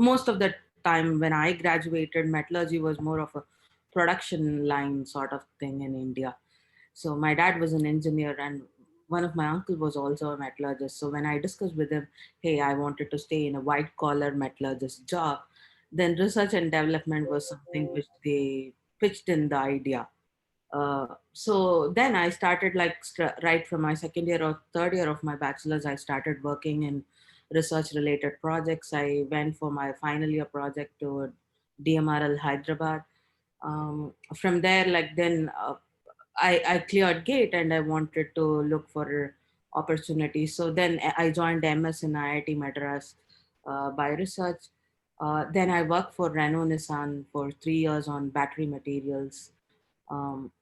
most of the time when I graduated, metallurgy was more of a production line sort of thing in India. So my dad was an engineer, and one of my uncle was also a metallurgist. So when I discussed with him, hey, I wanted to stay in a white collar metallurgist job, then research and development was something which they pitched in the idea. So then I started like right from my second year or third year of my bachelor's, I started working in research related projects. I went for my final year project to DMRL Hyderabad. From there, like then I cleared gate and I wanted to look for opportunities. So then I joined MS in IIT Madras by research. Then I worked for Renault Nissan for 3 years on battery materials. um,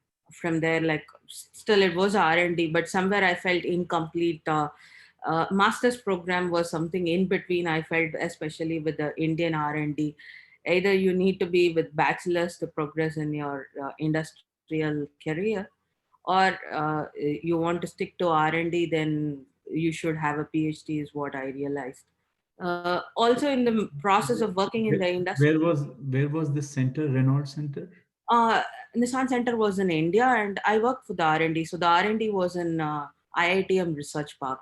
from there, like still it was R&D, but somewhere I felt incomplete. Master's program was something in between, I felt, especially with the Indian R&D. Either you need to be with bachelor's to progress in your industrial career, or you want to stick to R&D, then you should have a PhD, is what I realized. Also in the process of working in Where, the industry, where was this center, Renault Center? uh, Nissan Center was in India, and I worked for the R&D. So the R&D was in IITM Research Park.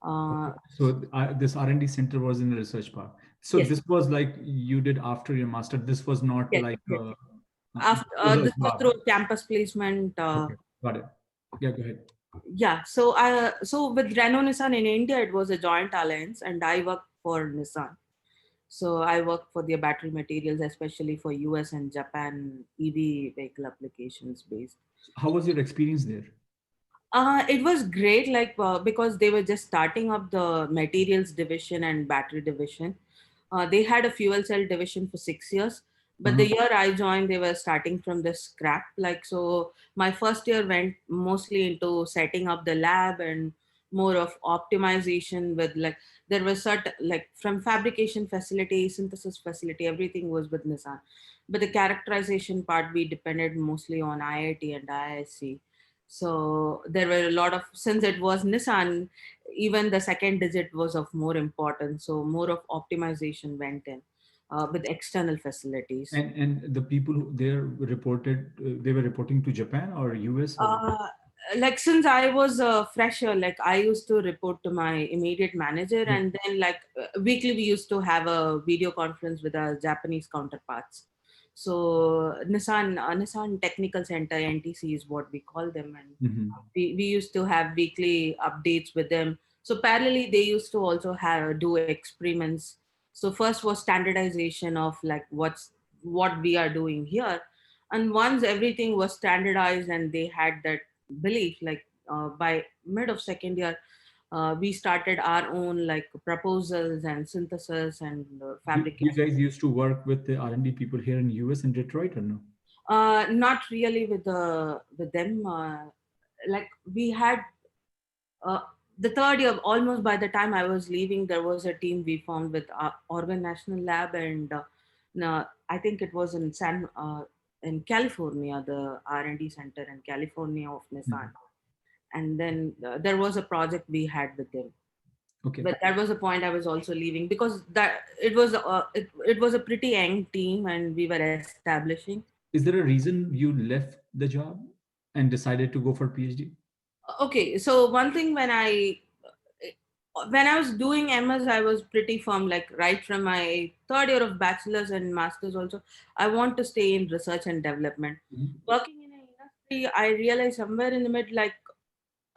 Uh, Okay. So this R&D center was in the research park. So yes, this was like you did after your master. This was not yes, like yes. this After was a this was job. through campus placement. Okay, got it. Yeah, go ahead. Yeah, so with Renault Nissan in India, it was a joint alliance, and I worked for Nissan. So I worked for their battery materials, especially for US and Japan EV vehicle applications based. How was your experience there? It was great, like because they were just starting up the materials division and battery division. They had a fuel cell division for 6 years, but the Uh-huh. year I joined, they were starting from the scrap. Like so, my first year went mostly into setting up the lab and more of optimization with like there was certain like from fabrication facility, synthesis facility, everything was with Nissan, but the characterization part we depended mostly on IIT and IISc. So there were a lot of, since it was Nissan, even the second digit was of more importance. So more of optimization went in with external facilities. And the people who there reported, they were reporting to Japan or US or Uh, like since I was a fresher, like I used to report to my immediate manager, yeah. and then like weekly we used to have a video conference with our Japanese counterparts. So Nissan Technical Center (NTC) is what we call them, and Mhm. we used to have weekly updates with them. So parallelly, they used to also have do experiments. So first was standardization of like what we are doing here, and once everything was standardized and they had that belief, like by mid of second year, we started our own like proposals and synthesis and You fabrication. guys used to work with the R&D people here in US in Detroit or no? Not really with them. Like we had uh, the third year, almost by the time I was leaving, there was a team we formed with Oregon National Lab, and no, I think it was in California, the R&D center in California of Nissan. Mhm. And then there was a project we had with them, Okay. but that was a point I was also leaving because that it was a pretty young team and we were establishing. Is there a reason you left the job and decided to go for PhD? Okay, so one thing when I was doing MS, I was pretty firm, like right from my third year of bachelor's and master's also, I want to stay in research and development. Mhm. Working in an industry, I realized somewhere in the mid, like,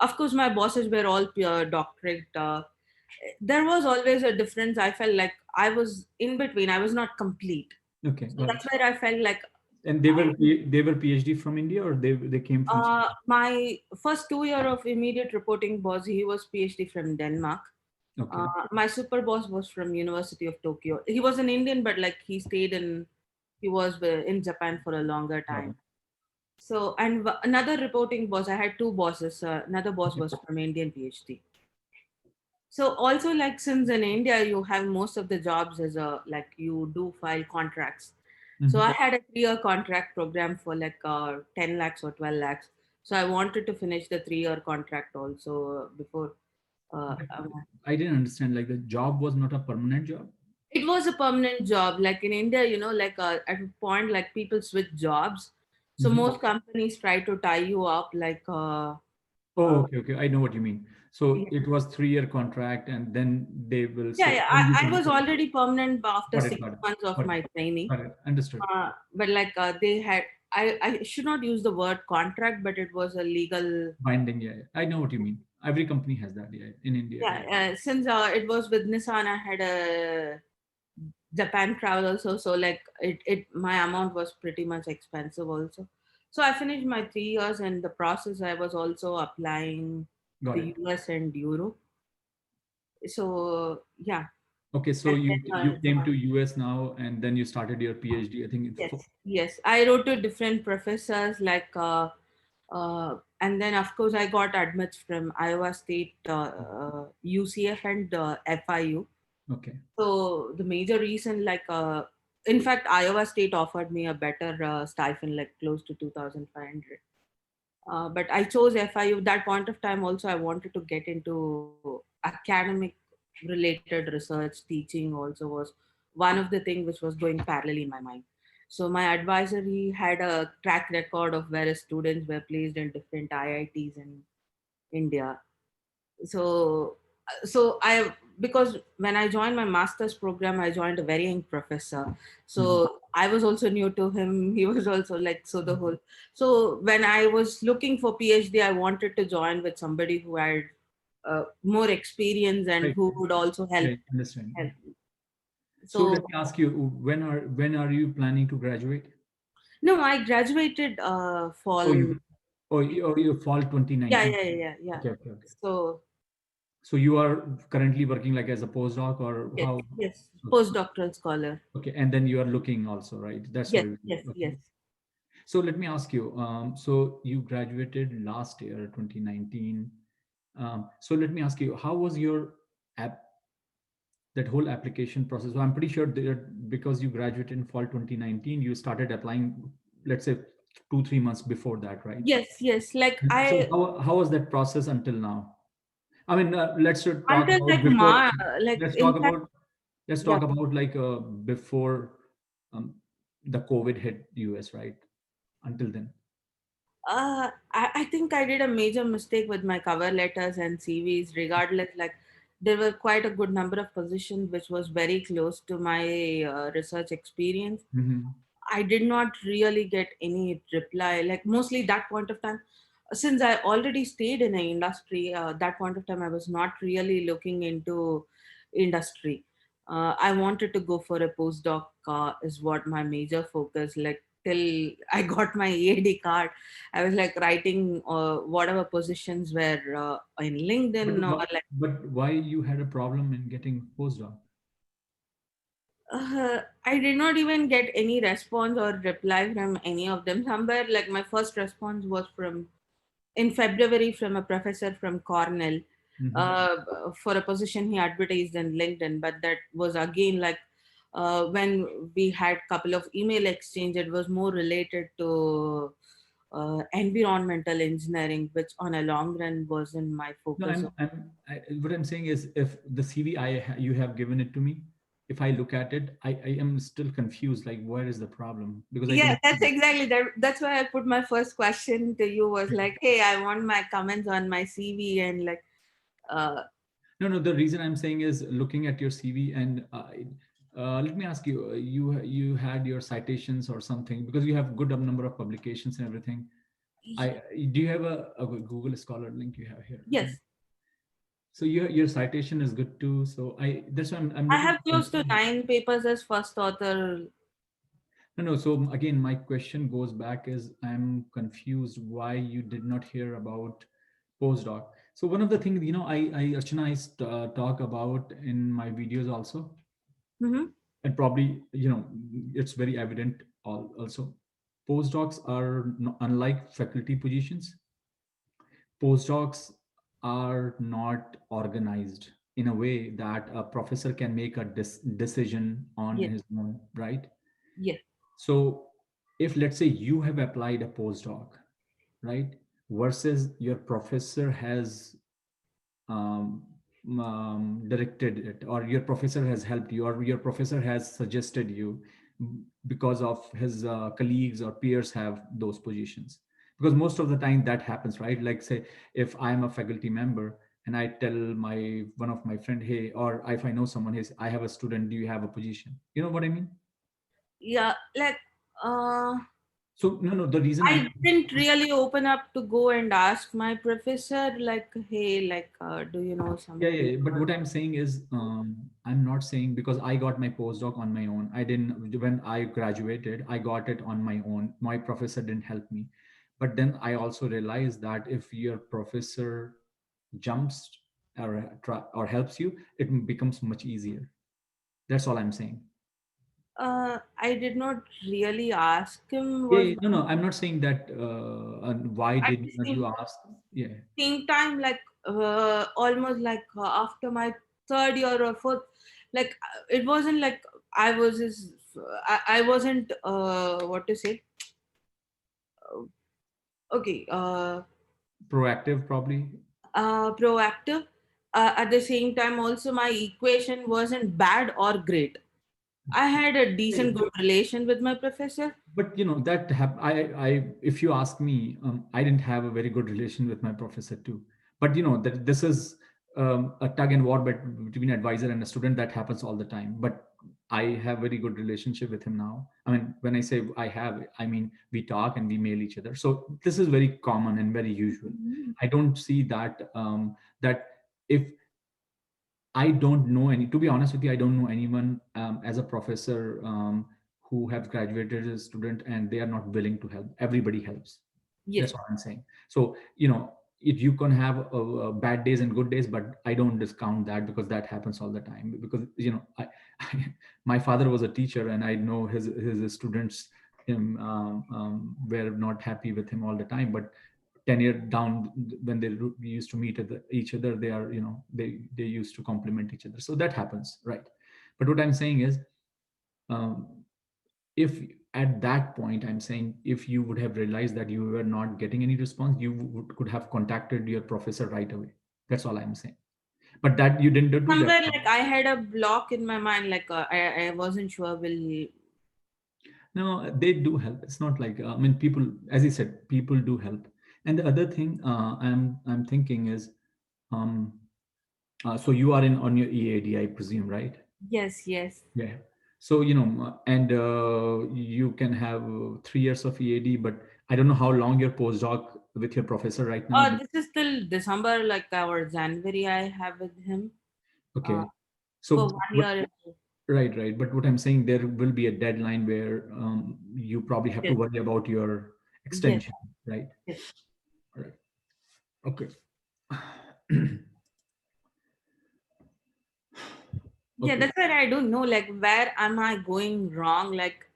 of course, my bosses were all pure doctorate. There was always a difference. I felt like I was in between. I was not complete. Okay, So got it. that's where I felt like And they were PhD from India or they came from somewhere? my first 2 year of immediate reporting boss, he was PhD from Denmark. Okay. My super boss was from University of Tokyo. He was an Indian, but like he was in Japan for a longer Got time. it. So, and another reporting boss, I had two bosses. Another boss Okay. was from Indian PhD. So also like since in India you have most of the jobs as a like you do file contracts. So I Mhm. had a 3 year contract program for like 10 lakhs or 12 lakhs. So I wanted to finish the 3 year contract also before. Uh, But um, I didn't understand, like the job was not a permanent job. It was a permanent job. Like in India, like at a point, like people switch jobs. So Mhm. most companies try to tie you up, like, Oh, uh, okay, okay. I know what you mean. So yeah, it was 3-year contract, and then they will yeah, say, yeah. then you I can was become. already permanent after Got it, six got it, months of got it, my training. got it. Understood. But like they had, I should not use the word contract, but it was a legal. Binding, yeah, yeah. I know what you mean. Every company has that, yeah, in India, Yeah, yeah. since it was with Nissan, I had a Japan travel also. So like my amount was pretty much expensive also. So I finished my 3 years, and the process I was also applying Got to it. US and Europe. So yeah, Okay, so and you then came to US now, and then you started your PhD. I think it's yes, yes, I wrote to different professors, like and then of course I got admits from Iowa State, UCF, and FIU. okay. So the major reason, like, in fact, Iowa State offered me a better stipend, like close to 2,500. But I chose FIU. That point of time, also, I wanted to get into academic related research. Teaching also was one of the things which was going parallel in my mind. So my advisor, he had a track record of where students were placed in different IITs in India. So I, because when I joined my master's program, I joined a very young professor. Mhm. So I was also new to him. He was also like, so the whole, so when I was looking for PhD, I wanted to join with somebody who had more experience and Right. who would also help. Right. Understand. help. So let So me ask you, when are you planning to graduate? no, I graduated Oh, fall. you you fall Yeah, 2019. yeah, yeah, yeah, yeah. Okay, okay, okay. So So you are currently working like as a postdoc, or yes, how? yes, Okay, postdoctoral scholar. okay, and then you are looking also, right? That's Yes, why. yes, Okay. yes. So let me ask you. So you graduated last year, 2019. So let me ask you, how was your app, that whole application process? So I'm pretty sure that because you graduated in fall 2019, you started applying, let's say, 2-3 months before that, right? Yes, yes. Like So I, how was that process until now? I mean, let's talk until about like before. like Let's in talk fact, about let's yeah. talk about like before um, the COVID hit US, right? Until then. I think I did a major mistake with my cover letters and CVs. Regardless, like there were quite a good number of positions which was very close to my research experience. Hmm. I did not really get any reply. Like mostly that point of time, since I already stayed in an industry, that point of time I was not really looking into industry. I wanted to go for a postdoc. Is what my major focus. Like till I got my EAD card, I was like writing whatever positions were in But LinkedIn, or like but why you had a problem in getting postdoc? I did not even get any response or reply from any of them. Somewhere, like my first response was from in February from a professor from Cornell Hmm. for a position he advertised in LinkedIn, but that was again like when we had couple of email exchange, it was more related to environmental engineering, which on a long run wasn't my No, focus. what I'm saying is, if the CV you have given it to me, if I look at it, I am still confused. Like, where is the problem? Because I Yeah, don't that's see it. exactly that. That's why I put my first question to you was like, hey, I want my comments on my CV and like, uh, No, no. The reason I'm saying is looking at your CV, and let me ask you: you had your citations or something, because you have good number of publications and everything. I Do you have a Google Scholar link you have here? yes, So your citation is good too. So that's why I'm I little have close to confused. 9 papers as first author. No, no. So again, my question goes back is I'm confused why you did not hear about postdoc. So one of the things, I Archana, talk about in my videos also, Mm-hmm. and probably, it's very evident also. Postdocs are unlike faculty positions. Postdocs are not organized in a way that a professor can make a decision on Yes, his own, right? yes, So if, let's say, you have applied a postdoc, right, versus your professor has, um, directed it, or your professor has helped you, or your professor has suggested you because of his colleagues or peers have those positions. Because most of the time that happens, right? Like say, if I'm a faculty member and I tell my one of my friend, hey, or if I know someone, hey, I have a student, do you have a position? You know what I mean? Yeah, like uh, So no, no. The reason I I'm didn't really open up to go and ask my professor, like, hey, like, do you know Yeah, yeah, something? yeah. But Or, what I'm saying is, I'm not saying because I got my postdoc on my own. I didn't, when I graduated, I got it on my own. My professor didn't help me. But then I also realized that if your professor jumps or helps you, it becomes much easier. That's all I'm saying. I did not really ask him. Yeah, Was yeah. No, no, I'm not saying that. And why at did the you ask? Yeah. same time, like almost like after my third year or fourth, like it wasn't like I was his, I wasn't what to say. Okay, Proactive, probably. proactive. At the same time, also my equation wasn't bad or great. I had a Yeah. decent, good relation with my professor. But that if you ask me, I didn't have a very good relation with my professor too. But that this is a tug and war between advisor and a student that happens all the time. But I have very good relationship with him now. I mean, when I say I have, I mean we talk and we mail each other. So this is very common and very usual. Mhm. I don't see that that if I don't know any, to be honest with you, I don't know anyone as a professor who have graduated as a student and they are not willing to help. Everybody helps. That's Yes. what I'm saying. So, you can have bad days and good days, but I don't discount that because that happens all the time. Because, my father was a teacher and I know his students were not happy with him all the time. But 10 years down, when they used to meet each other, they are they used to complement each other, so that happens, right? But what I'm saying is, um, if at that point, I'm saying, if you would have realized that you were not getting any response, you could have contacted your professor right away. That's all I'm saying. But that you didn't do that. Somewhere like I had a block in my mind, like I wasn't sure will. No, they do help. It's not like, I mean, people, as you said, people do help. And the other thing I'm thinking is, um, so you are in on your EAD, I presume, right? Yes, yes. Yeah. So, and you can have 3 years of EAD, but I don't know how long your postdoc with your professor right now. This is till December, like our January. I have with him uh, Okay. for So, 1 year. right, right. But what I'm saying, there will be a deadline where you probably have to Yes, worry about your yes, extension, right? yes. All right. Okay. Yeah, Okay. that's why I don't know. Like, where am I going wrong? Like,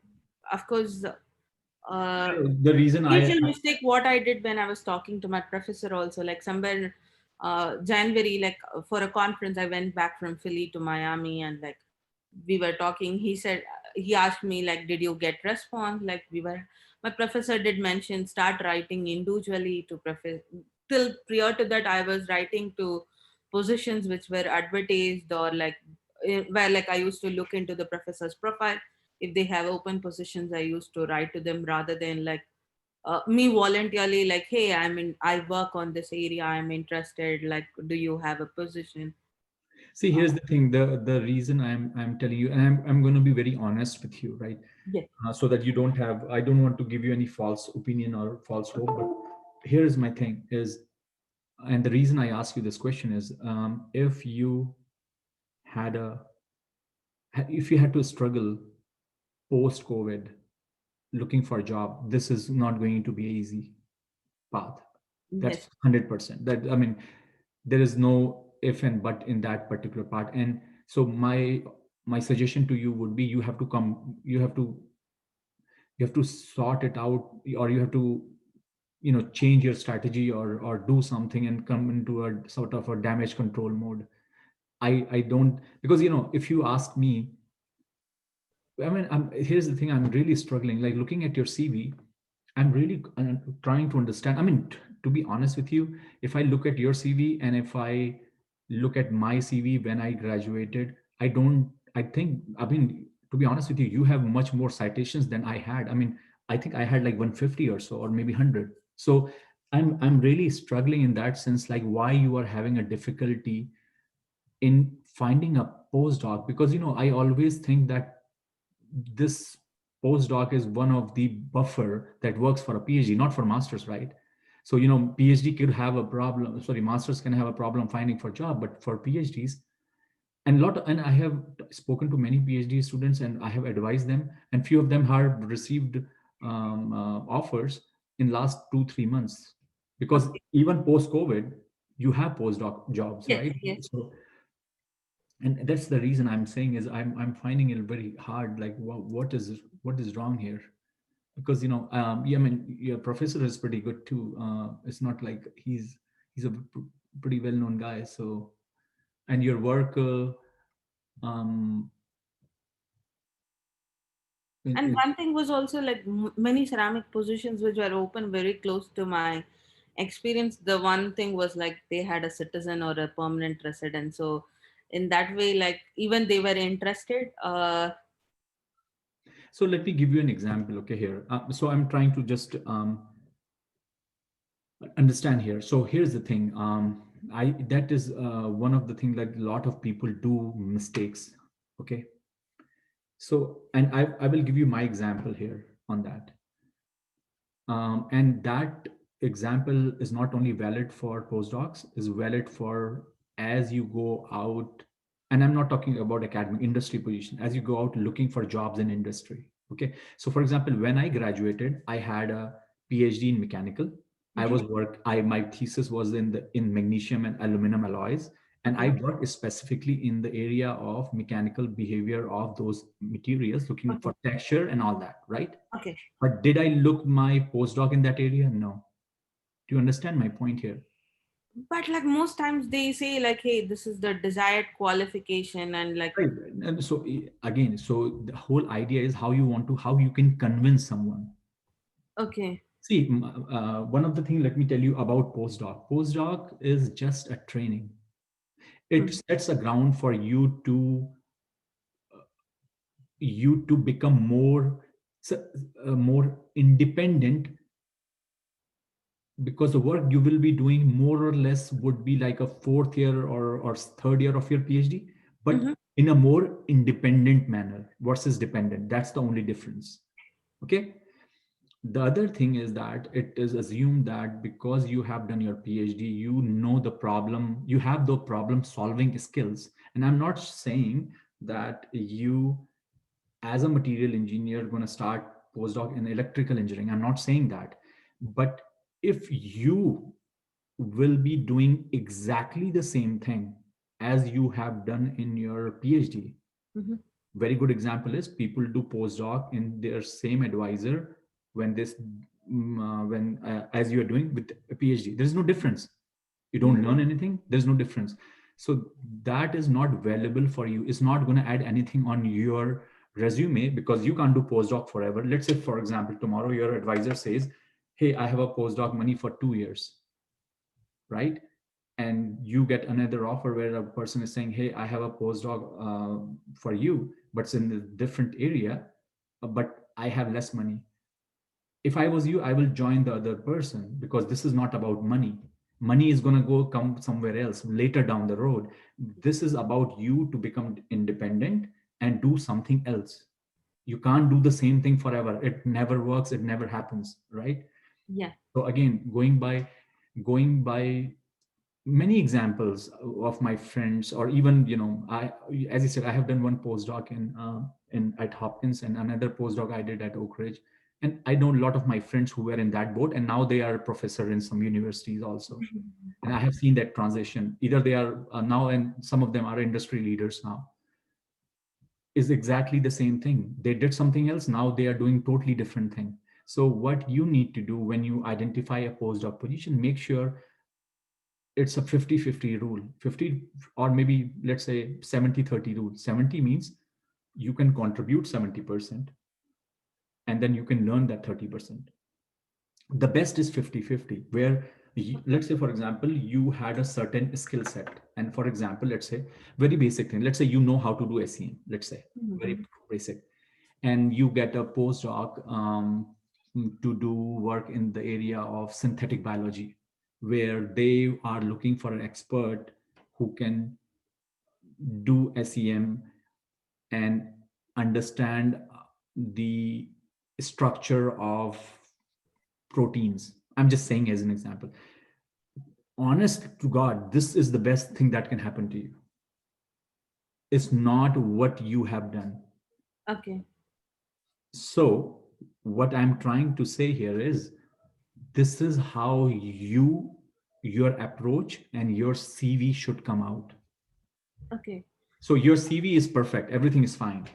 of course, The reason usual mistake what I did when I was talking to my professor also, like somewhere January, like for a conference, I went back from Philly to Miami, and like we were talking. He said he asked me like, did you get response? Like we were. My professor did mention start writing individually to professor. Till prior to that, I was writing to positions which were advertised, or like where like I used to look into the professor's profile. If they have open positions, I used to write to them rather than like me voluntarily, like, hey, I work on this area, I'm interested, like, do you have a position? see. uh, Here's the thing. The reason I'm telling you, and I'm going to be very honest with you, right? yes, So that you don't have. I don't want to give you any false opinion or false hope. But here is my thing: is and the reason I ask you this question is, if you had a if you had to struggle post COVID looking for a job, this is not going to be an easy path. That's yes, 100%. That, I mean, there is no if and but in that particular part. And so my suggestion to you would be, you have to sort it out, or you have to change your strategy, or do something and come into a sort of a damage control mode. I don't, because if you ask me, I mean, here's the thing. I'm really struggling. Like, looking at your CV, I'm really trying to understand. I mean, to be honest with you, if I look at your CV and if I look at my CV when I graduated. I don't, I think, I mean, to be honest with you, you have much more citations than I had. I mean, I think I had like 150 or so, or maybe 100. So I'm really struggling in that sense, like why you are having a difficulty in finding a postdoc, because I always think that this postdoc is one of the buffer that works for a PhD, not for masters, right? So PhD could have a problem, sorry, masters can have a problem finding for job, but for PhDs, and I have spoken to many PhD students and I have advised them, and few of them have received offers in last 2 3 months, because Okay. even post COVID you have postdoc jobs, Yes, right? yes. So, and that's the reason I'm saying is I'm finding it very hard, like what is wrong here, because yeah, I mean, your professor is pretty good too. It's not like he's a pretty well known guy. So, and your work, um And it, one thing was also like many ceramic positions which were open very close to my experience. The one thing was like they had a citizen or a permanent resident. So in that way, like even they were interested. so let me give you an example, okay, here. So I'm trying to just understand here. So here's the thing. I That is one of the things that a lot of people do mistakes. Okay. So, and I will give you my example here on that. And that example is not only valid for postdocs, is valid for as you go out. And I'm not talking about academic industry position, as you go out looking for jobs in industry. Okay. So for example, when I graduated, I had a PhD in mechanical. Mhm. My thesis was in magnesium and aluminum alloys. And I Okay. worked specifically in the area of mechanical behavior of those materials, looking Okay. for texture and all that, right? Okay. But did I look my postdoc in that area? No. Do you understand my point here? But like most times they say like, hey, this is the desired qualification and like, Right. And so again, so the whole idea is how you can convince someone. okay. See, one of the things, let me tell you about postdoc. Postdoc is just a training. It Mhm. sets a ground for you to become more independent, because the work you will be doing more or less would be like a fourth year or third year of your PhD, but Mhm. in a more independent manner versus dependent. That's the only difference. Okay. The other thing is that it is assumed that because you have done your PhD, you know the problem, you have the problem solving skills. And I'm not saying that you, as a material engineer, going to start postdoc in electrical engineering. I'm not saying that. But if you will be doing exactly the same thing as you have done in your PhD. Mhm. Very good example is people do postdoc in their same advisor when when as you are doing with a PhD. There is no difference. You don't Mhm. learn anything. There's no difference. So that is not valuable for you. It's not going to add anything on your resume, because you can't do postdoc forever. Let's say, for example, tomorrow your advisor says, "Hey, I have a postdoc money for 2 years," right? And you get another offer where a person is saying, "Hey, I have a postdoc for you, but it's in a different area, but I have less money." If I was you, I will join the other person, because this is not about money. Money is going to go come somewhere else later down the road. This is about you to become independent and do something else. You can't do the same thing forever. It never works, it never happens, right? Yeah. So again, going by many examples of my friends, or even I, as I said, I have done one postdoc in at Hopkins, and another postdoc I did at Oak Ridge. And I know a lot of my friends who were in that boat, and now they are a professor in some universities also. And I have seen that transition. Either they are now, and some of them are industry leaders now. Is exactly the same thing. They did something else, now they are doing totally different thing. So what you need to do when you identify a postdoc position, make sure it's a 50-50 rule. 50, or maybe let's say 70-30 rule. 70 means you can contribute 70%, and then you can learn that 30%. The best is 50-50, where let's say for example you had a certain skill set, and for example let's say very basic thing, let's say you know how to do SEM, let's say very Mhm. basic, and you get a postdoc to do work in the area of synthetic biology, where they are looking for an expert who can do SEM and understand the structure of proteins. I'm just saying as an example. Honest to God, this is the best thing that can happen to you. It's not what you have done. Okay. So, what I'm trying to say here is this is how your approach and your CV should come out. Okay. So, your CV is perfect, everything is fine.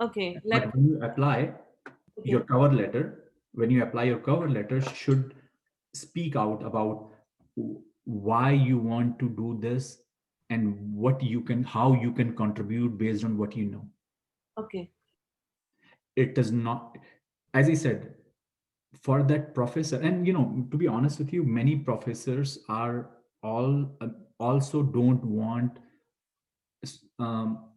Okay. But when you apply your Okay. cover letter, when you apply your cover letter, should speak out about why you want to do this and what you can, how you can contribute based on what you know. Okay. It does not, as I said, for that professor, and to be honest with you, many professors are all also don't want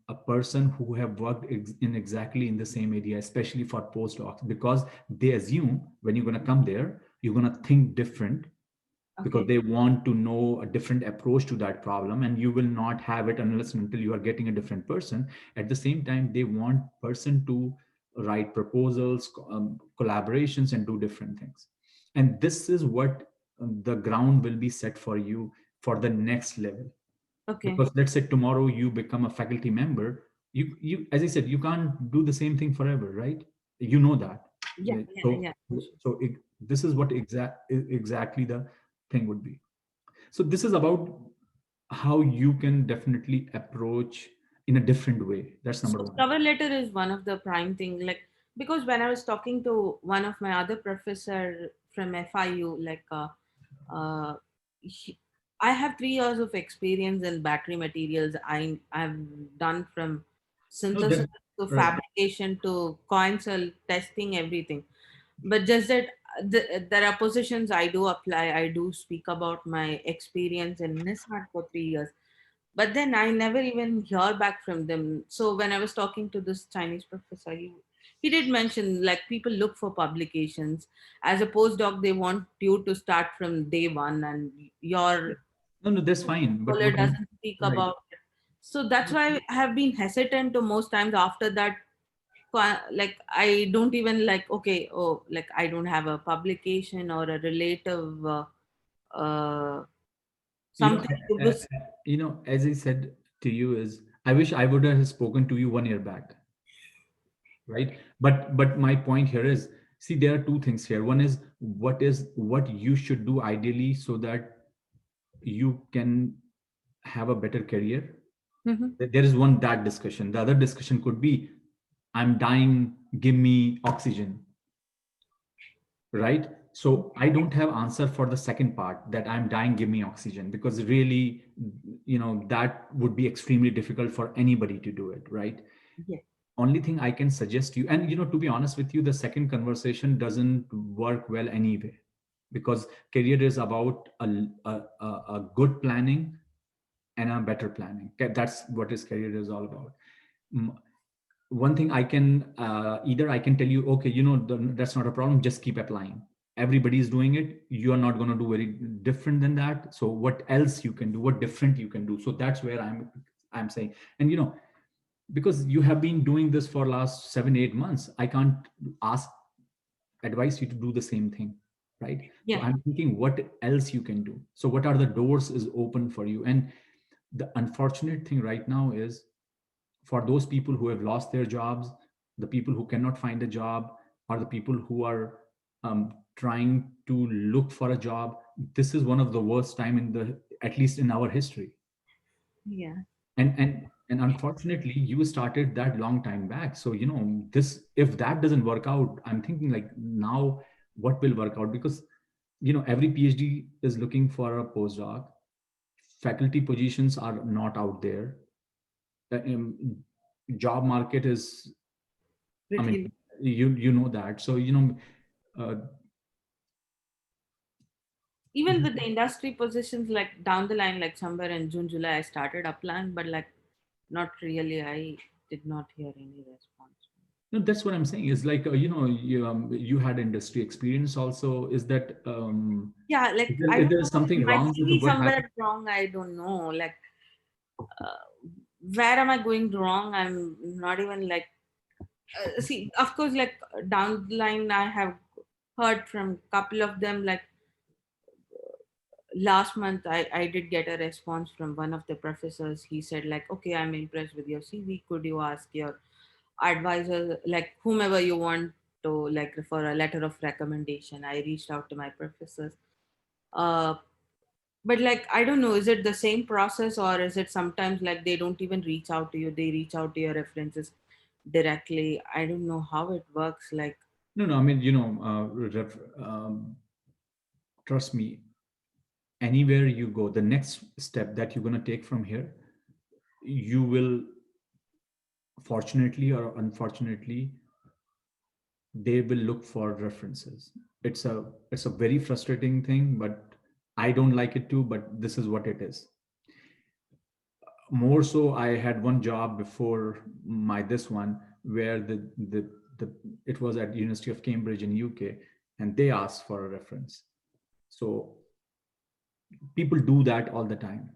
a person who have worked in exactly in the same area, especially for postdocs, because they assume when you're going to come there, you're going to think different, because Okay. they want to know a different approach to that problem, and you will not have it unless and until you are getting a different person. At the same time, they want person to write proposals, collaborations, and do different things. And this is what the ground will be set for you for the next level. Okay. Because let's say tomorrow you become a faculty member, you as I said, you can't do the same thing forever, right? You know that. Yeah. Yeah. so Yeah. For sure. so this is what exactly the thing would be. So this is about how you can definitely approach in a different way. That's So number one. cover letter is one of the prime thing, like because when I was talking to one of my other professor from FIU, uh, he, I have 3 years of experience in battery materials. I've done from No, synthesis that to right. fabrication to coin cell testing, everything. But just that there are positions I do apply. I do speak about my experience in NISHAT for 3 years, but then I never even hear back from them. So when I was talking to this Chinese professor, he did mention like people look for publications. As a postdoc, they want you to start from day one, and your No, that's fine, but scholar what I'm doesn't speak right. about it. So that's why I have been hesitant to most times after that. Like I don't even like, okay, oh, like I don't have a publication or a relative uh, you know something to a- a- boost. as I said to you, is I wish I would have spoken to you 1 year back, right? But my point here is, see, there are two things here. One is what you should do ideally so that you can have a better career. Mhm. There is one, that discussion. The other discussion could be, I'm dying, give me oxygen, right? So I don't have answer for the second part, that I'm dying, give me oxygen, because really, that would be extremely difficult for anybody to do it, right? Yeah. Only thing I can suggest you, and to be honest with you, the second conversation doesn't work well anyway, because career is about a good planning and a better planning. That's what his career is all about. Mm, One thing I can, either I can tell you, okay, that's not a problem, just keep applying. Everybody is doing it. You are not going to do very different than that. So what else you can do? What different you can do? So that's where I'm saying. And because you have been doing this for last 7 8 months, I can't ask advise you to do the same thing, right? So Yeah. I'm thinking what else you can do. So what are the doors is open for you? And the unfortunate thing right now is, for those people who have lost their jobs, the people who cannot find a job, or the people who are trying to look for a job, this is one of the worst time in the, at least in our history. Yeah. And unfortunately you started that long time back. So this, if that doesn't work out, I'm thinking like, now what will work out? Because every PhD is looking for a postdoc. Faculty positions are not out there. Job market is, I mean, Pretty. you know that. So uh, Even with the industry positions, like down the line, like somewhere in June, July, I started applying, but like not really. I did not hear any response. No, that's what I'm saying. Is like you had industry experience also. Is that Yeah, like I is don't there know. something My wrong with CV what happened? somewhere wrong. I don't know. Like, where am I going wrong? I'm not even like. See, of course, like down the line, I have heard from couple of them. Like last month, I did get a response from one of the professors. He said like, okay, I'm impressed with your CV. Could you ask your advisor, like whomever you want to like for a letter of recommendation? I reached out to my professors. Uh, but like I don't know, is it the same process or is it sometimes like they don't even reach out to you? They reach out to your references directly. I don't know how it works. Like No, no. I mean, trust me. Anywhere you go, the next step that you're going to take from here, you will, fortunately or unfortunately, they will look for references. It's a very frustrating thing, but I don't like it too. But this is what it is. More so, I had one job before my this one where the it was at University of Cambridge in UK, and they asked for a reference. So people do that all the time.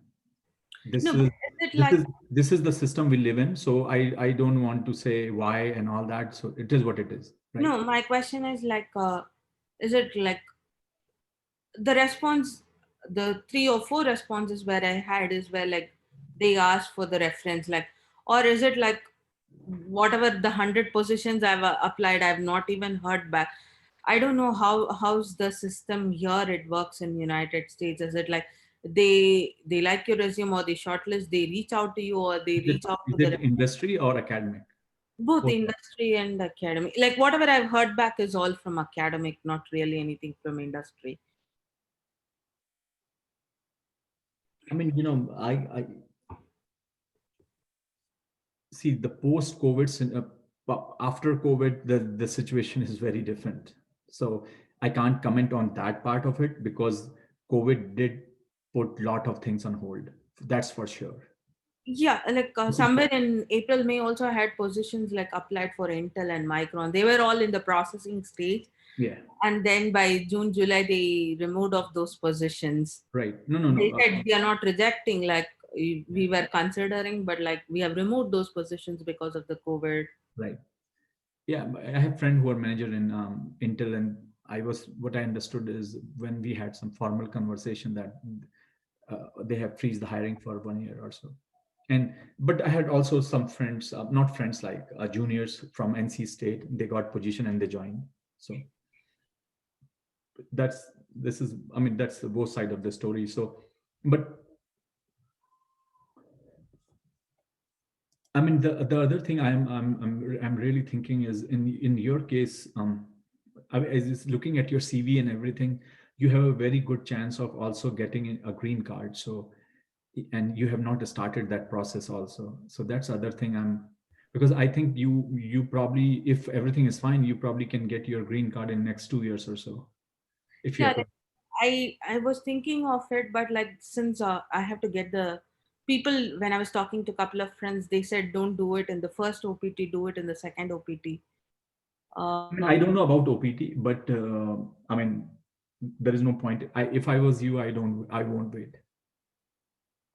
no, This but is is it this like is this is the system we live in. So I don't want to say why and all that. So it is what it is, right? no? My question is like, is it like the response, the three or four responses where I had is where like they asked for the reference, like, or is it like whatever the 100 positions I've applied, I've not even heard back. I don't know how's the system here it works in United States. Is it like they like your resume or they shortlist, they reach out to you or they Is it reach out is to the it industry or academic? both Both. industry and academic? Like whatever I've heard back is all from academic, not really anything from industry. I mean, I see the post COVID, after COVID, the situation is very different. So I can't comment on that part of it because COVID did put a lot of things on hold. That's for sure. Yeah, like somewhere in April, May also I had positions like applied for Intel and Micron. They were all in the processing stage. Yeah, And then by June, July, they removed of those positions. right. No, no, They no. said we are not rejecting, like Yeah, we were considering, but like we have removed those positions because of the COVID. right. Yeah, I have friend who are manager in Intel, and I was what I understood is when we had some formal conversation that they have freeze the hiring for 1 year or so. And but I had also some friends, not friends, like juniors from NC State. They got position and they joined. So that's this is I mean that's the both side of the story. So, but I mean, the other thing I'm really thinking is in your case, I was looking at your CV and everything. You have a very good chance of also getting a green card. So, and you have not started that process also. So that's the other thing because I think you probably, if everything is fine, you probably can get your green card in next 2 years or so if you Yeah, have. like, I was thinking of it, but like since I have to get the people, when I was talking to a couple of friends, they said don't do it in the first OPT, do it in the second OPT. I mean, Uh, I don't know about OPT, but I mean, there is no point. If I was you, I won't wait.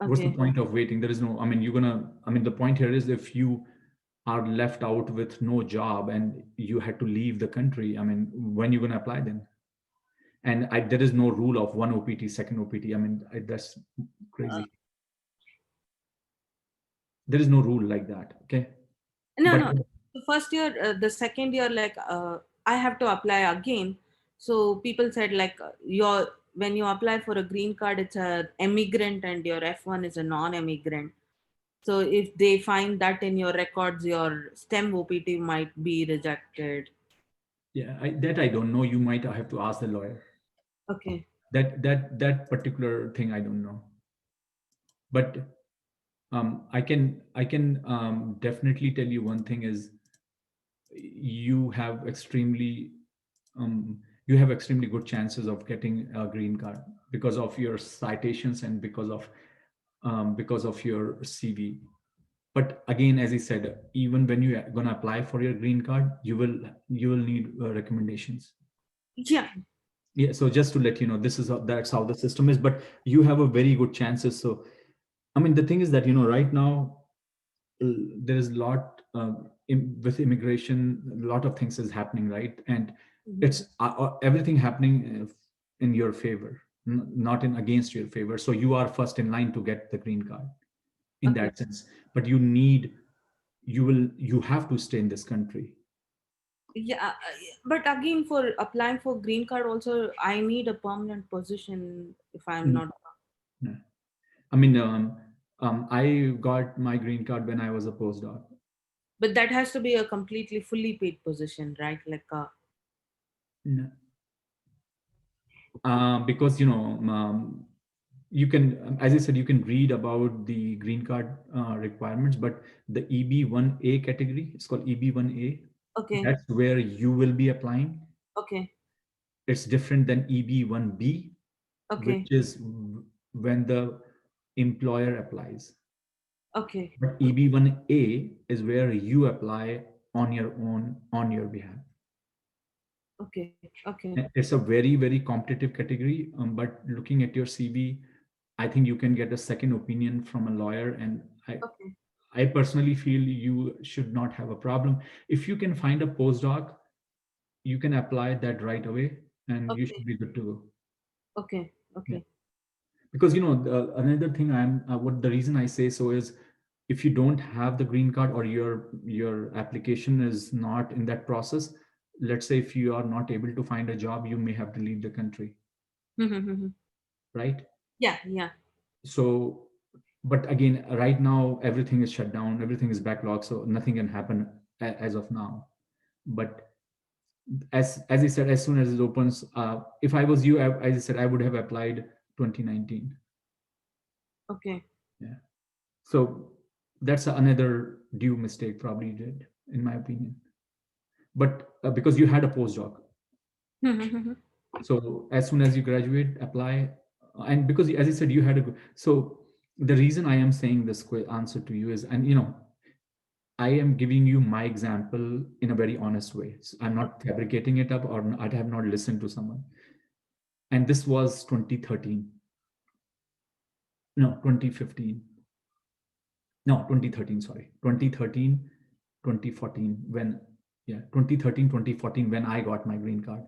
What's the okay. point of waiting? There is no, I mean, I mean, the point here is if you are left out with no job and you had to leave the country, I mean, when you going to apply then? And there is no rule of one OPT, second OPT. I mean, that's Uh, crazy. There is no rule like that. Okay. no, But no. The first year, the second year, like I have to apply again. So people said like your when you apply for a green card, it's a immigrant, and your F1 is a non-immigrant. So if they find that in your records, your STEM OPT might be rejected. yeah, that I don't know. You might have to ask the lawyer. Okay. That particular thing I don't know. But I can definitely tell you one thing is you have extremely um, you have extremely good chances of getting a green card. because of your citations and because of your CV. But again, as I said, even when you are going to apply for your green card, you will need recommendations. Yeah. Yeah, so just to let you know, that's how the system is. But you have a very good chances. So I mean, the thing is that, right now, there is a lot, with immigration, a lot of things is happening, right? And Mhm. it's everything happening in your favor, not in against your favor. So you are first in line to get the green card in Okay. that sense. But you have to stay in this country. Yeah, but again, for applying for green card, also I need a permanent position. If I'm Mm, not, no. I mean, I got my green card when I was a postdoc. but that has to be a completely fully paid position, right? Like, No. Because you can, as I said, you can read about the green card requirements, but the EB1A category, it's called EB1A. okay, That's where you will be applying. okay, It's different than EB1B, which okay, is when the employer applies. okay, But EB1A is where you apply on your own, on your behalf. okay, okay, It's a very, very competitive category. But looking at your CV, I think you can get a second opinion from a lawyer. And okay, I personally feel you should not have a problem. If you can find a postdoc, you can apply that right away and you okay, should be good to go. okay, Yeah. okay, Because, another thing what the reason I say so is, if you don't have the green card, or your application is not in that process, let's say if you are not able to find a job, you may have to leave the country, right? yeah, yeah, So, but again, right now everything is shut down, everything is backlogged, so nothing can happen as of now. But as I said, as soon as it opens, if I was you, as I said, I would have applied 2019. okay. Yeah. So that's another due mistake probably you did, in my opinion. But because you had a postdoc, so as soon as you graduate, apply. And because, as I said, you had a good. So the reason I am saying this quick answer to you is, and I am giving you my example in a very honest way. So I'm not fabricating it up, or I have not listened to someone. And this was 2013. No, 2015. No, 2013, sorry. 2013, 2014, when, yeah, 2013, 2014, when I got my green card.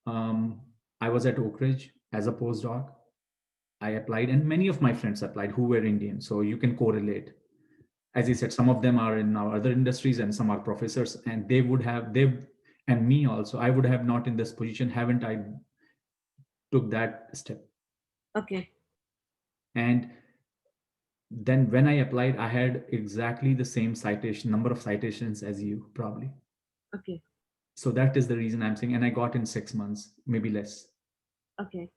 Um, I was at Oak Ridge as a postdoc. I applied, and many of my friends applied who were Indian. So you can correlate. As I said, some of them are in our other industries and some are professors, and and me also, I would have not in this position, haven't I took that step. Okay, And then when I applied, I had exactly the same citation, number of citations as you probably. okay, So that is the reason I'm saying, and I got in 6 months, maybe less. okay,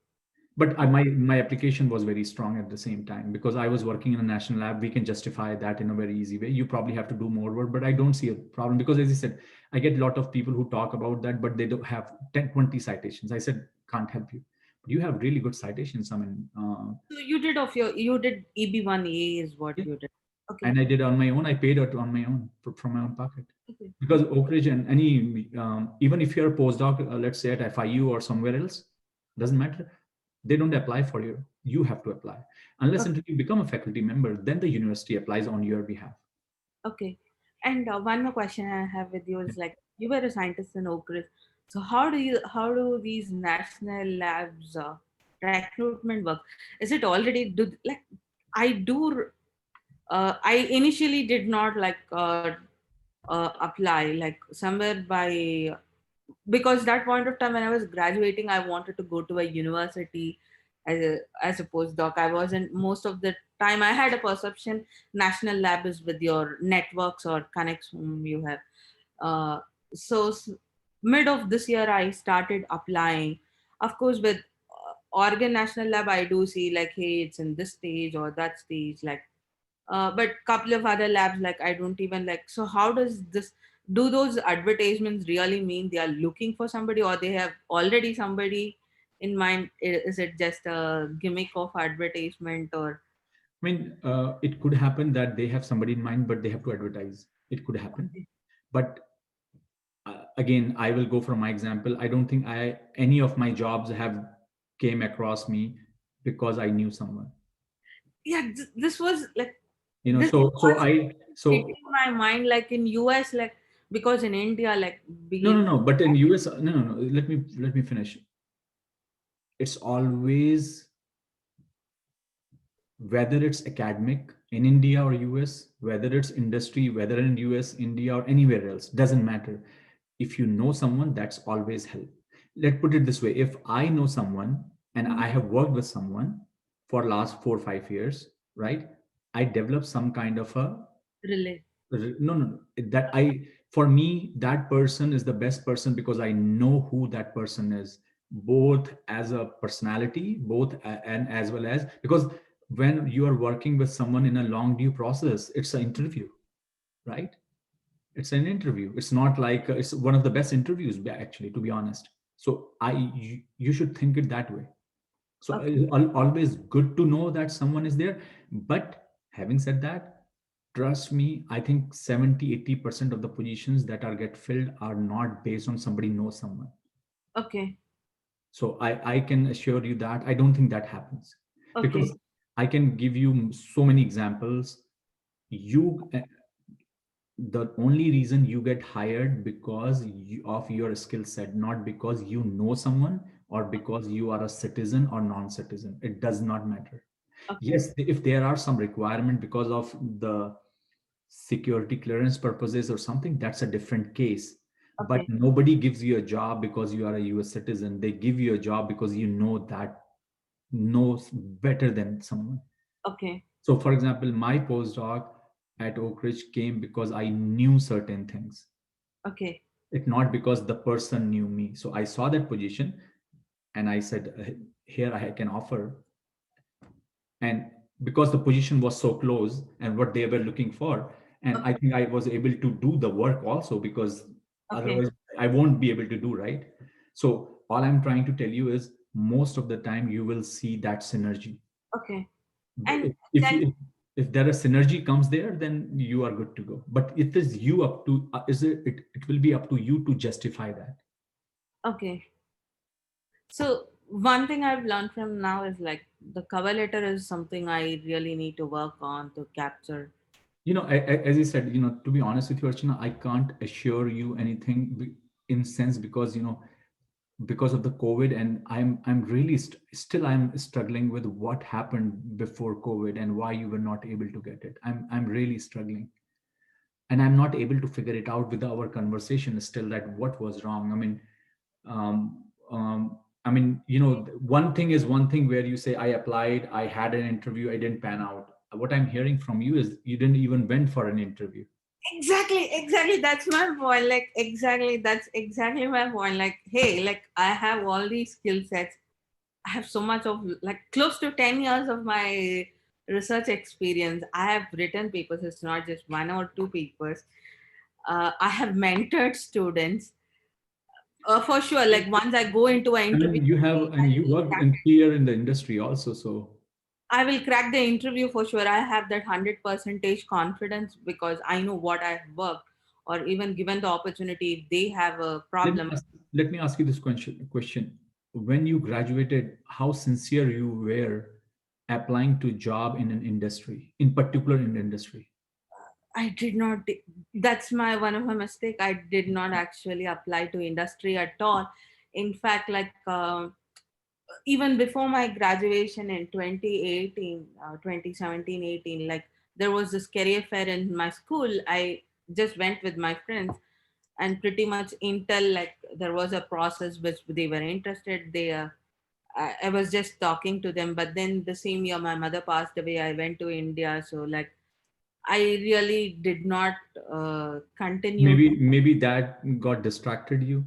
But my application was very strong at the same time, because I was working in a national lab. We can justify that in a very easy way. You probably have to do more work, but I don't see a problem, because, as I said, I get a lot of people who talk about that, but they don't have 10, 20 citations. I said, can't help you. But you have really good citations. I mean, so you did EB1A is what yeah. you did. Okay, And I did on my own. I paid it on my own, from my own pocket. okay, Because Oak Ridge, and any, even if you're a postdoc, let's say at FIU or somewhere else, doesn't matter. They don't apply for you. You have to apply. Unless okay, until you become a faculty member, then the university applies on your behalf. okay. And one more question I have with you is like, you were a scientist in Oak Ridge, so how do these national labs recruitment work? Is it already like I do? I initially did not like apply like somewhere by, because that point of time when I was graduating, I wanted to go to a university as a postdoc. I wasn't, most of the time I had a perception national lab is with your networks or connects whom you have. Uh, so mid of this year, I started applying. Of course, with Oregon National Lab, I do see like, hey, it's in this stage or that stage, like but couple of other labs like I don't even like. So how does this, do those advertisements really mean they are looking for somebody or they have already somebody in mind? Is it just a gimmick of advertisement or? I mean, it could happen that they have somebody in mind, but they have to advertise. It could happen. Okay. But again, I will go from my example. I don't think I any of my jobs have came across me because I knew someone. Yeah, this was like, You know, this so was I so hitting my mind, like in US, like, because in India, like, no, be no, it. no. But in US, no, no, no. Let me finish. It's always, whether it's academic in India or US, whether it's industry, whether in US, India, or anywhere else, doesn't matter. If you know someone, that's always help. Let's put it this way: if I know someone and Mhm. I have worked with someone for last 4 or 5 years, right? I develop some kind of a Relate. no, no, no. That I, for me, that person is the best person because I know who that person is, both as a personality, and as well as because when you are working with someone in a long due process, it's an interview, right? It's an interview. It's not like it's one of the best interviews, actually, to be honest. So you should think it that way. So Okay. always good to know that someone is there. But having said that, trust me, I think 70-80% of the positions that are get filled are not based on somebody knows someone. Okay. So I can assure you that I don't think that happens, Okay. because I can give you so many examples. You The only reason you get hired because of your skill set, not because you know someone or because you are a citizen or non-citizen. It does not matter. Okay. Yes, if there are some requirement because of the security clearance purposes or something, that's a different case. But Okay. nobody gives you a job because you are a US citizen. They give you a job because you know that knows better than someone. Okay. So for example, my postdoc at Oak Ridge came because I knew certain things. Okay. It not because the person knew me. So I saw that position and I said, here I can offer. And because the position was so close and what they were looking for, and I Okay. think I was able to do the work also, because Okay. otherwise I won't be able to do, right? So all I'm trying to tell you is most of the time you will see that synergy. Okay. And If like, you if there a synergy comes there, then you are good to go. But it is you up to it will be up to you to justify that. okay. So one thing I've learned from now is like the cover letter is something I really need to work on to capture. As I said, to be honest with you, Archana, I can't assure you anything in sense, because because of the COVID, and I'm really still I'm struggling with what happened before COVID and why you were not able to get it. I'm really struggling, and I'm not able to figure it out with our conversation still, that what was wrong. Um, one thing is one thing where you say I applied, I had an interview, I didn't pan out. What I'm hearing from you is you didn't even went for an interview. Exactly, exactly. That's my point. Like, exactly, that's exactly my point. Like, hey, like, I have all these skill sets. I have so much of, like, close to 10 years of my research experience. I have written papers. It's not just one or two papers. I have mentored students. For sure. Like, once I go into an I interview, mean, you have, and you worked in here in the industry also, so I will crack the interview for sure. I have that 100% confidence because I know what I've worked, or even given the opportunity, if they have a let me problem. ask, let me ask you this question. When you graduated, how sincere you were applying to job in an industry, in particular in the industry? I did not. That's my one of my mistake. I did not actually apply to industry at all. In fact, like even before my graduation in 2018, 2017, 18, like there was this career fair in my school. I just went with my friends, and pretty much intel, like there was a process which they were interested. I was just talking to them, but then the same year my mother passed away. I went to India, so like I really did not continue. Maybe that got distracted you,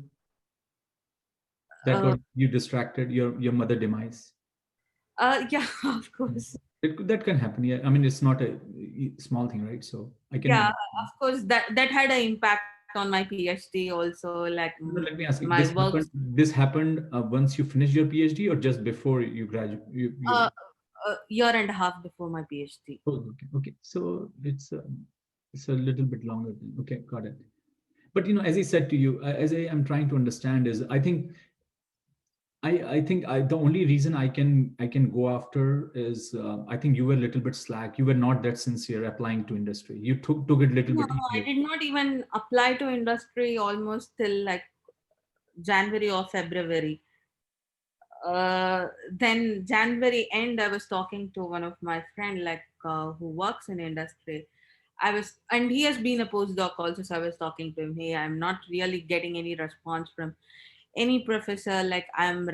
that Uh, got you distracted, your mother demise. yeah, of course. That can happen. Yeah, I mean, it's not a small thing, right? So I can Yeah, understand. of course, that had an impact on my PhD also. Like No, let me ask you, my works, this happened once you finished your PhD, or just before you graduate? uh, a year and a half before my PhD. Oh, okay, okay. So it's a little bit longer. Okay, got it. But as I said to you, as I am trying to understand is, I think the only reason I can go after is, I think you were a little bit slack. You were not that sincere applying to industry. You took it a little No, bit no, I easier. did not even apply to industry almost till like January or February. Then January end, I was talking to one of my friend like who works in industry. And he has been a postdoc also, so I was talking to him. Hey, I'm not really getting any response from any professor. Like I'm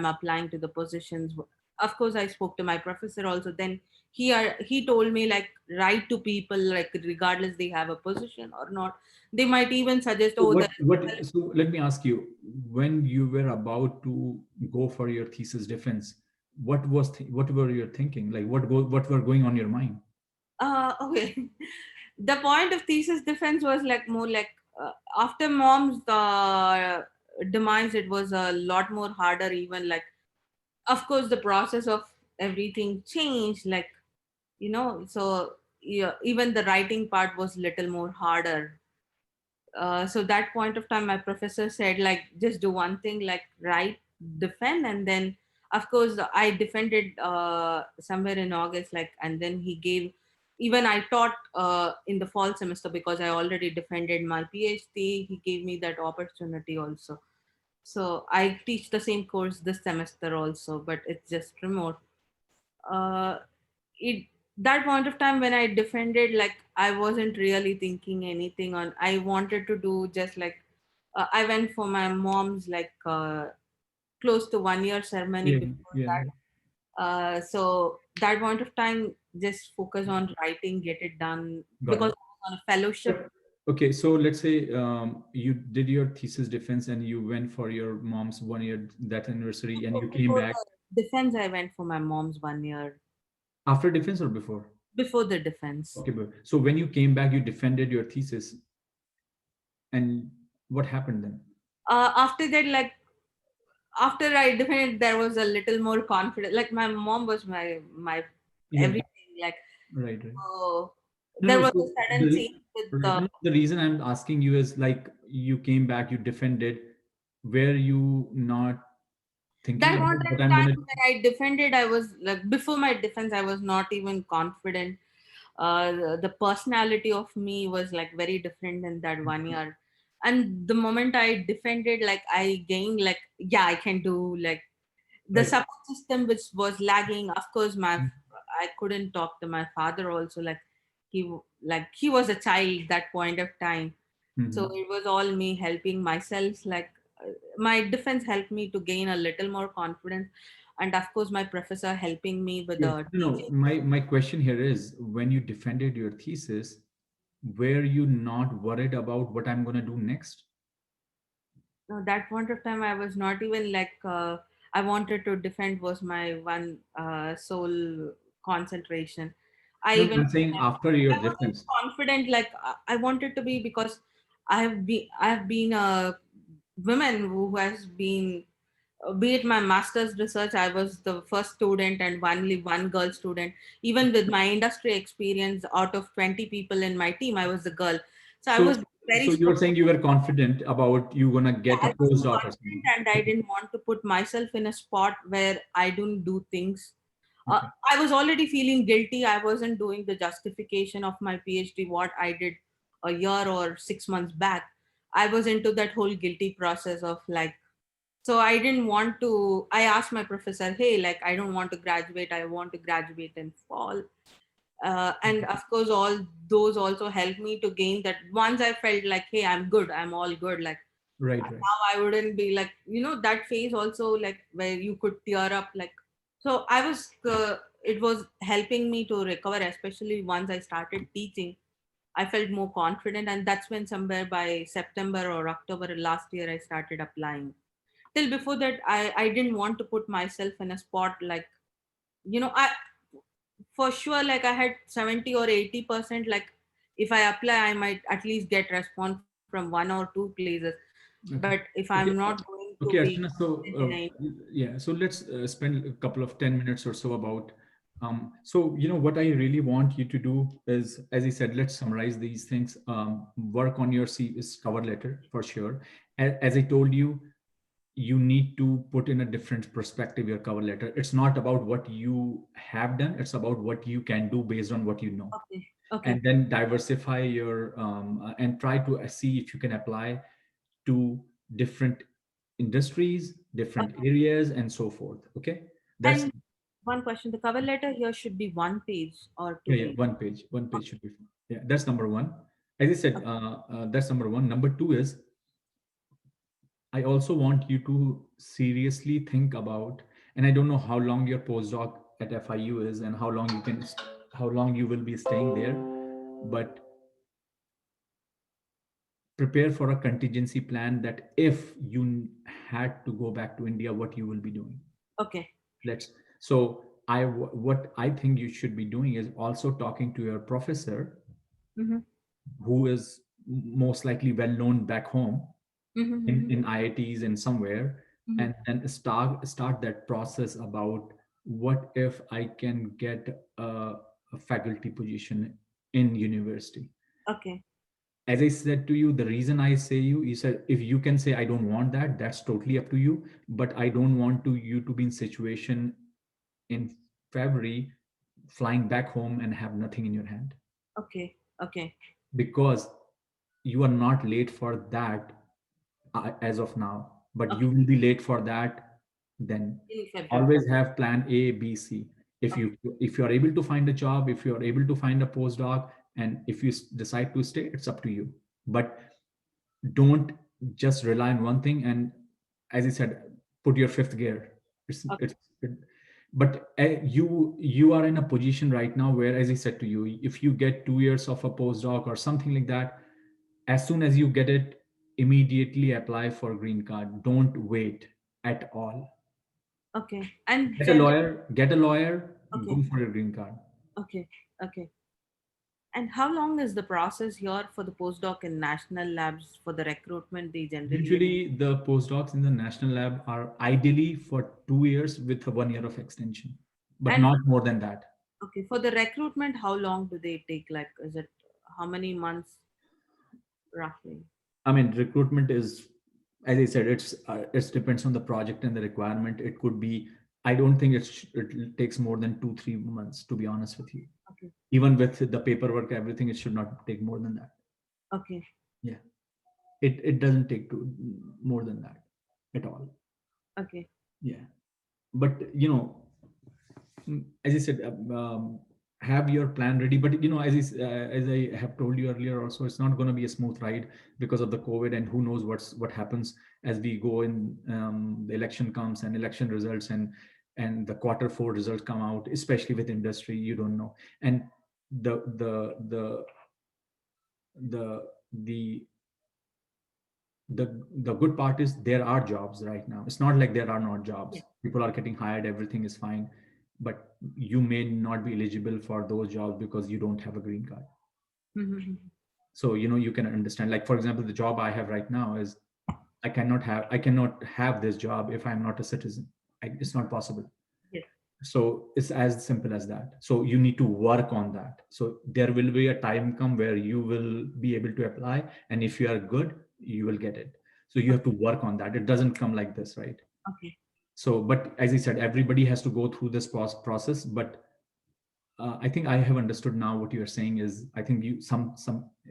applying to the positions. Of course, I spoke to my professor also. Then he told me like write to people like regardless they have a position or not. They might even suggest, So oh, there is a so let me ask you, when you were about to go for your thesis defense, what were you thinking? Like what were going on your mind? Okay. The point of thesis defense was like more like after mom's demise, it was a lot more harder. Even like, of course, the process of everything changed. Like so yeah, even the writing part was little more harder. So that point of time my professor said like just do one thing, like write, defend, and then of course I defended somewhere in August, like, and then he gave, even I taught in the fall semester because I already defended my PhD. He gave me that opportunity also, so I teach the same course this semester also, but it's just remote. uh, it That point of time when I defended, like I wasn't really thinking anything on. I wanted to do just like I went for my mom's like close to 1 year ceremony Yeah, before yeah, that. So that point of time, just focus on writing, get it done got because it. I was on a fellowship. But okay, so let's say you did your thesis defense and you went for your mom's 1 year that anniversary, and you came Before back the defense, I went for my mom's 1 year after defense or before? before the defense. Okay, but so when you came back, you defended your thesis, and what happened then? After that, like after I defended, there was a little more confidence. Like my mom was my Yeah, everything. Like right, right. No, there no. was a So sudden change with right, the. no, the reason I'm asking you is, like, you came back, you defended. Were you not thinking That one about what I'm time gonna? when I defended, I was like before my defense, I was not even confident. The personality of me was like very different in that 1 year. And the moment I defended, like I gained like yeah, I can do like the Right. support system which was lagging. Of course I couldn't talk to my father also, like he was a child that point of time, so Mm-hmm. it was all me helping myself. Like my defense helped me to gain a little more confidence, and of course my professor helping me with Yeah. the No, no. teaching. My question here is, when you defended your thesis, were you not worried about what I'm gonna do next? No, that point of time I was not even like I wanted to defend was my one sole concentration. I No, even I'm saying after your I wasn't defense. confident like I wanted to be, because I have been a woman who has been be it my master's research, I was the first student and only one girl student. Even with my industry experience, out of 20 people in my team, I was the girl. So I So, was very so you're strong. saying you were confident about you gonna get a I was postdoc or confident something. and I Okay. didn't want to put myself in a spot where I don't do things. Okay. I was already feeling guilty. I wasn't doing the justification of my PhD, what I did a year or 6 months back. I was into that whole guilty process of like, so I didn't want to. I asked my professor, hey, like, I don't want to graduate. I want to graduate in fall. And of course, all those also helped me to gain that. Once I felt like, hey, I'm good, I'm all good. Like, Right, right. now I wouldn't be like, that phase also, like where you could tear up, like. So I was it was helping me to recover, especially once I started teaching. I felt more confident, and that's when somewhere by September or October last year I started applying. Till before that, I didn't want to put myself in a spot like, I for sure, like I had 70 or 80%, like if I apply I might at least get response from from one or two places. Okay. But if Okay. I'm not going to Okay, be Archana. So, in a, yeah. So let's spend a couple of 10 minutes or so about. So what I really want you to do is, as I said, let's summarize these things. Work on your cover letter for sure. As I told you, you need to put in a different perspective your cover letter. It's not about what you have done. It's about what you can do based on what you know, okay, okay, and then diversify your and try to see if you can apply to different industries, different okay. areas, and so forth. Okay, that's And one question: the cover letter here should be one page or two yeah, page. one page. One page should be fine. Yeah, that's number one. As I said, that's number one. Number two is I also want you to seriously think about, and I don't know how long your postdoc at FIU is and how long how long you will be staying there, but prepare for a contingency plan that if you had to go back to India, what you will be doing. Okay. Let's so what I think you should be doing is also talking to your professor, Mm-hmm. who is most likely well known back home Mm-hmm. Mm-hmm. in IITs and somewhere, Mm-hmm. and then start that process about what if I can get a faculty position in university. Okay. As I said to you, the reason I say you said if you can say I don't want that, that's totally up to you. But I don't want you to be in situation in February flying back home and have nothing in your hand, Okay. Okay. because you are not late for that as of now, but Okay. you will be late for that then. In February. Always have plan A, B, C. If Okay. you are able to find a job, if you are able to find a postdoc, and if you decide to stay, it's up to you. But don't just rely on one thing. And as I said, put your fifth gear. Okay. It's but you are in a position right now where, as I said to you, if you get 2 years of a postdoc or something like that, as soon as you get it, immediately apply for green card. Don't wait at all. Okay. And Get a lawyer, okay. go for your green card. Okay. Okay. And how long is the process here for the postdoc in national labs for the recruitment they generally? Usually, the postdocs in the national lab are ideally for 2 years with a 1 year of extension, but And not more than that. okay, for the recruitment, how long do they take? Like, is it how many months roughly? I mean, recruitment is, as I said, it depends on the project and the requirement. It could be. I don't think it takes more than 2 3 months, to be honest with you. Okay. Even with the paperwork, everything, it should not take more than that. Okay. Yeah, it doesn't take more than that at all. Okay. Yeah, but as I said, have your plan ready. But as I have told you earlier, also it's not going to be a smooth ride because of the COVID, and who knows what happens as we go in. The election comes and election results, and the quarter 4 results come out, especially with industry. You don't know, and the the the the the the good part is there are jobs right now. It's not like there are not Yeah. jobs. People are getting hired, everything is fine, but you may not be eligible for those jobs because you don't have a green card. Mm-hmm. So you can understand, like for example, the job I have right now is I cannot have this job if I'm not a citizen. It's not possible. Yes. So it's as simple as that. So you need to work on that. So there will be a time come where you will be able to apply, and if you are good, you will get it. So you have to work on that. It doesn't come like this, right? Okay. So but as I said, everybody has to go through this process. But I think I have understood now what you are saying is, I think you some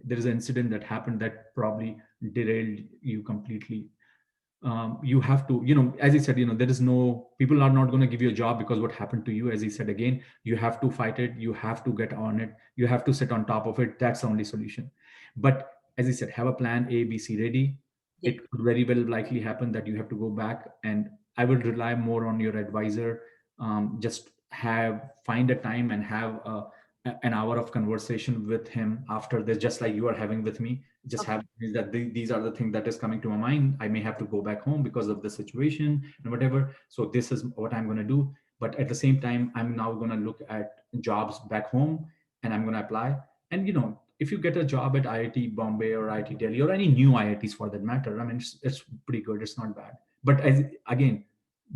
there is an incident that happened that probably derailed you completely. You have to, as I said, there is no, people are not going to give you a job because what happened to you. As I said, again, you have to fight it, you have to get on it, you have to sit on top of it. That's the only solution. But as I said, have a plan A, B, C ready. Yes. It could very well likely happen that you have to go back, and I will rely more on your advisor. Just find a time and have an hour of conversation with him after this, just like you are having with me. Just Okay. have that these are the things that is coming to my mind. I may have to go back home because of the situation and whatever. So this is what I'm going to do. But at the same time, I'm now going to look at jobs back home, and I'm going to apply. And if you get a job at IIT Bombay or IIT Delhi or any new IITs for that matter, I mean, it's pretty good. It's not bad. But again,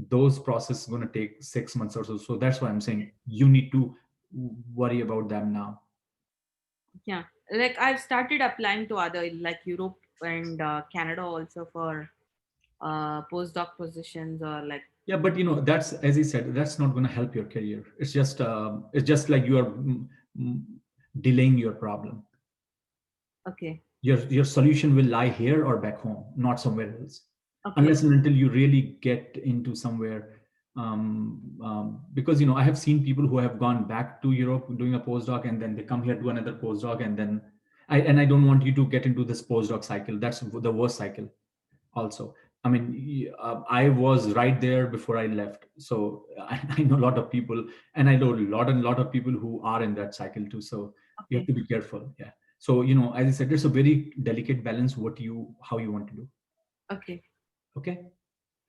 those processes going to take 6 months or so. So that's why I'm saying you need to worry about them now. Yeah, like I've started applying to other like Europe and Canada also for postdoc positions or like. Yeah, but that's, as I said, that's not going to help your career. It's just like you are mm, delaying your problem. Okay. Your solution will lie here or back home, not somewhere else, Okay. unless and until you really get into somewhere. Because I have seen people who have gone back to Europe doing a postdoc, and then they come here to another postdoc, and then I don't want you to get into this postdoc cycle. That's the worst cycle also. I mean, I was right there before I left, so I know a lot of people, and I know a lot of people who are in that cycle too. So you have Okay. to be careful. Yeah. So as I said, there's a very delicate balance. How you want to do. Okay. Okay.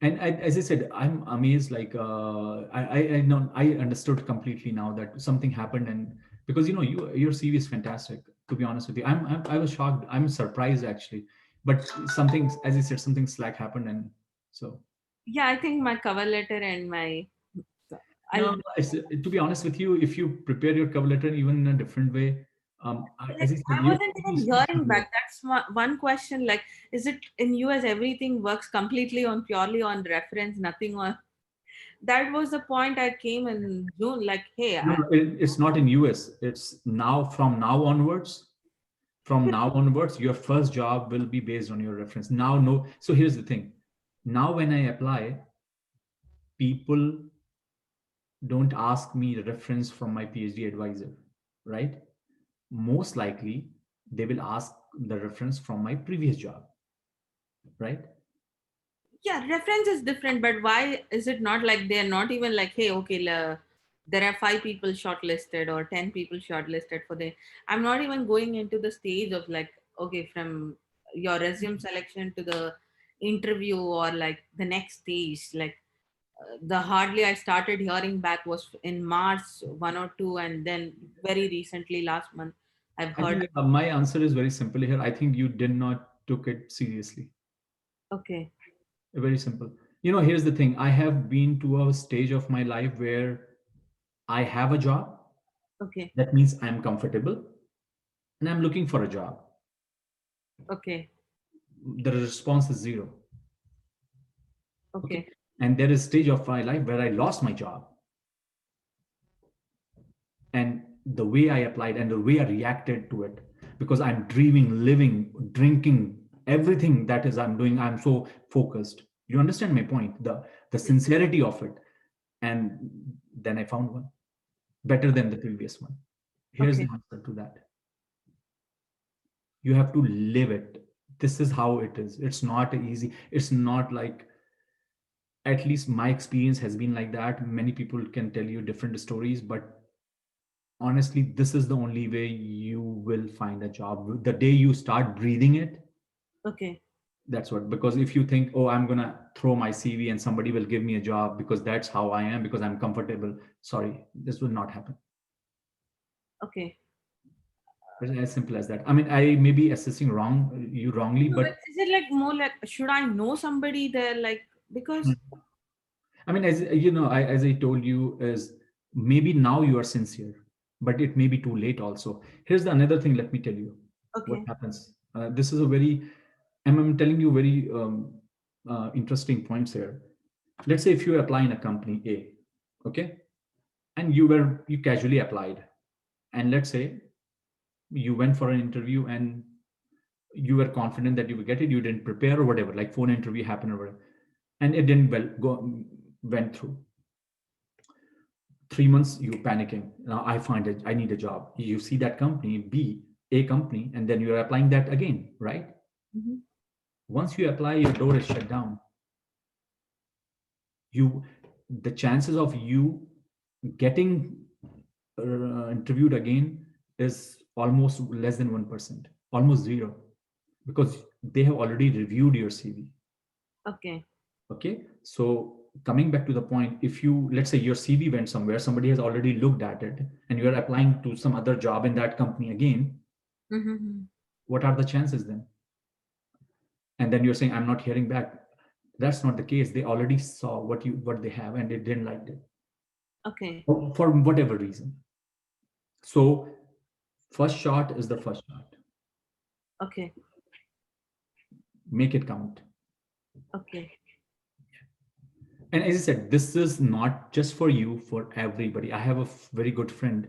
And as I said, I'm amazed. Like I know I understood completely now that something happened, and because your CV is fantastic. To be honest with you, I was shocked. I'm surprised actually, but something, as I said, something slack happened, and so Yeah, I think my cover letter and my no. I'll To be honest with you, if you prepare your cover letter even in a different way, like as I said, I your wasn't CV even speaks for hearing you. back. That's one question. Like, is it in US everything works completely on purely on reference, nothing on? That was the point I came in June. Like, hey, No, no, it's not in US. It's now, from now onwards. From now onwards, your first job will be based on your reference. Now, no. So here's the thing. Now, when I apply, people don't ask me the reference from my PhD advisor, right? Most likely, they will ask the reference from my previous job, right? yeah, reference is different, but why is it not like they're not even like, hey, okay, there are 5 people shortlisted or 10 people shortlisted for the. I'm not even going into the stage of like, okay, from your resume selection to the interview or like the next stage. Like the hardly I started hearing back was in March 1 or 2, and then very recently last month I've I heard. think my answer is very simple here. I think you did not took it seriously. Okay, Very simple. Here's the thing. I have been to a stage of my life where I have a job. okay, That means I'm comfortable and I'm looking for a job. okay, The response is zero. Okay. okay, And there is a stage of my life where I lost my job. And the way I applied and the way I reacted to it, because I'm dreaming, living, drinking, everything that is I'm doing, I'm so focused. You understand my point? The sincerity of it. And then I found one better than the previous one. Here's the okay, answer to that. You have to live it. This is how it is. It's not easy. It's not like, at least my experience has been like that. Many people can tell you different stories, but honestly, this is the only way you will find a job. The day you start breathing it, okay, that's what. Because if you think, oh, I'm going to throw my CV and somebody will give me a job because that's how I am, because I'm comfortable, sorry, this will not happen. okay. It's as simple as that. I mean, I may be assessing you wrongly, No, but but is it like more like should I know somebody there? Like because I mean, as you know, as I told you, is maybe now you are sincere, but it may be too late. Also, here's the another thing. Let me tell you what okay, happens. This is a very, I'm telling you very interesting points here. Let's say if you apply in a company A, okay, and you casually applied, and let's say you went for an interview and you were confident that you would get it. You didn't prepare or whatever, like phone interview happened or whatever, and it didn't went through. 3 months you panicking, now I find it, I need a job. You see that company B, a company, and then you're applying that again, right? hmm, Once you apply, your door is shut down. You The chances of you getting interviewed again is almost less than 1%, almost zero, because they have already reviewed your CV. okay, Okay, so coming back to the point, if you, let's say your CV went somewhere, somebody has already looked at it, and you are applying to some other job in that company again, Mm-hmm. What are the chances then? And then you're saying I'm not hearing back. That's not the case. They already saw what they have and they didn't like it Okay. for whatever reason. So first shot is the first shot. Okay. Make it count. Okay. And as I said, this is not just for you, for everybody. I have a very good friend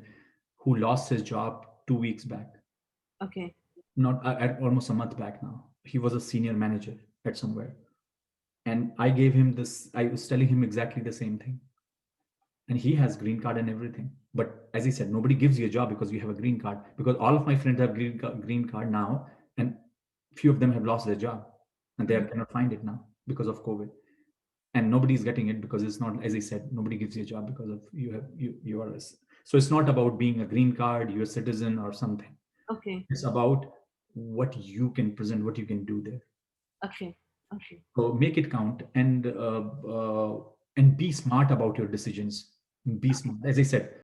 who lost his job 2 weeks back, Okay. not at almost a month back now. He was a senior manager at somewhere. And I gave him this, I was telling him exactly the same thing. And he has green card and everything. But as I said, nobody gives you a job because you have a green card. Because all of my friends have green card now, and few of them have lost their job, and they Mm. cannot find it now because of COVID. And nobody's getting it because it's not, as I said, nobody gives you a job because of you are so it's not about being a green card, you're a citizen or something. Okay. It's about what you can present, what you can do there. Okay. Okay. So make it count, and be smart about your decisions. Be smart. As I said,